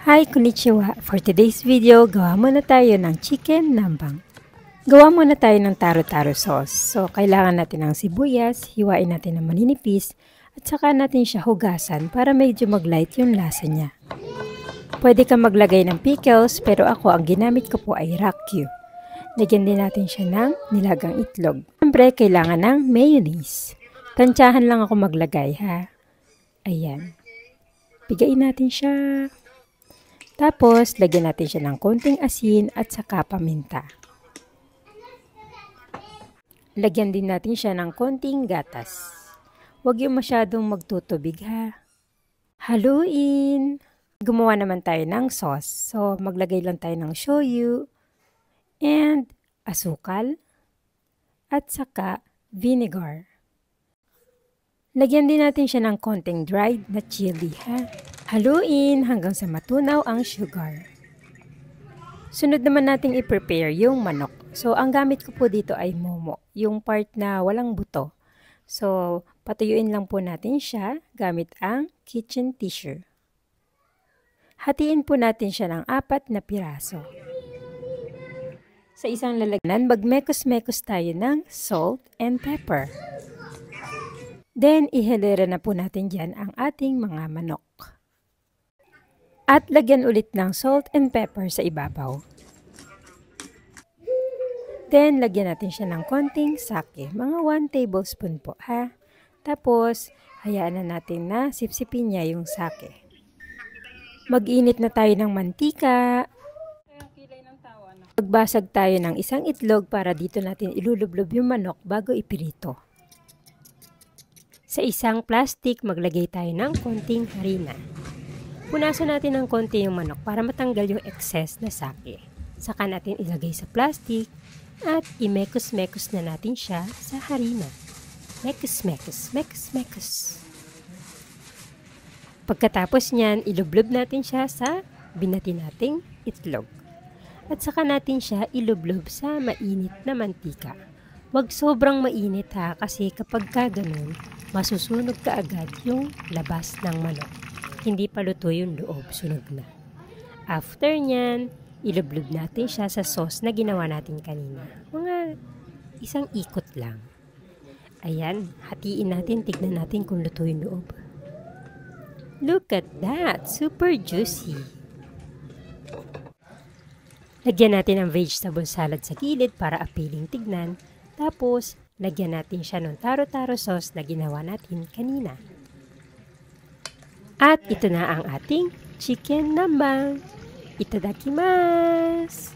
Hi, konnichiwa! For today's video, gawa muna tayo ng chicken nambang. Gawa muna tayo ng taro-taro sauce. So, kailangan natin ng sibuyas, hiwain natin ng maninipis, at saka natin siya hugasan para medyo mag-light yung lasa niya. Pwede ka maglagay ng pickles, pero ako ang ginamit ko po ay rakkyu. Lagyan din natin siya ng nilagang itlog. Siyempre, kailangan ng mayonnaise. Tansyahan lang ako maglagay, ha? Ayan. Pigain natin siya. Tapos, lagyan natin siya ng konting asin at saka paminta. Lagyan din natin siya ng konting gatas. Huwag yung masyadong magtutubig, ha. Haluin! Gumawa naman tayo ng sauce. So, maglagay lang tayo ng shoyu and asukal at saka vinegar. Lagyan din natin siya ng konting dried na chili, ha. Haluin hanggang sa matunaw ang sugar. Sunod naman nating i-prepare yung manok. So, ang gamit ko po dito ay momo, yung part na walang buto. So, patuyuin lang po natin siya gamit ang kitchen tissue. Hatiin po natin siya ng 4 na piraso. Sa isang lalagyan, magmekos-mekos tayo ng salt and pepper. Then, ihelera na po natin dyan ang ating mga manok. At lagyan ulit ng salt and pepper sa ibabaw. Then, lagyan natin siya ng konting sake. Mga 1 tablespoon po, ha? Tapos, hayaan na natin na sipsipin niya yung sake. Mag-init na tayo ng mantika. Magbasag tayo ng isang itlog para dito natin ilulublob yung manok bago ipirito. Sa isang plastic, maglagay tayo ng konting harina. Punasan natin ng konti yung manok para matanggal yung excess na sake. Saka natin ilagay sa plastic at imekos-mekos na natin siya sa harina. Mekos-mekos, mekos-mekos. Pagkatapos niyan, ilublob natin siya sa binati nating itlog. At saka natin siya ilublob sa mainit na mantika. Huwag sobrang mainit, ha, kasi kapag ganun, masusunog ka agad yung labas ng manok. Hindi pa luto yung loob, sunog na. After nyan, ilublob natin siya sa sauce na ginawa natin kanina. Mga isang ikot lang. Ayan, hatiin natin, tignan natin kung luto yung loob. Look at that! Super juicy! Lagyan natin ang vegetable salad sa gilid para appealing tignan. Tapos, lagyan natin siya ng taro-taro sauce na ginawa natin kanina. At ito na ang ating chicken nambang. Itadakimasu!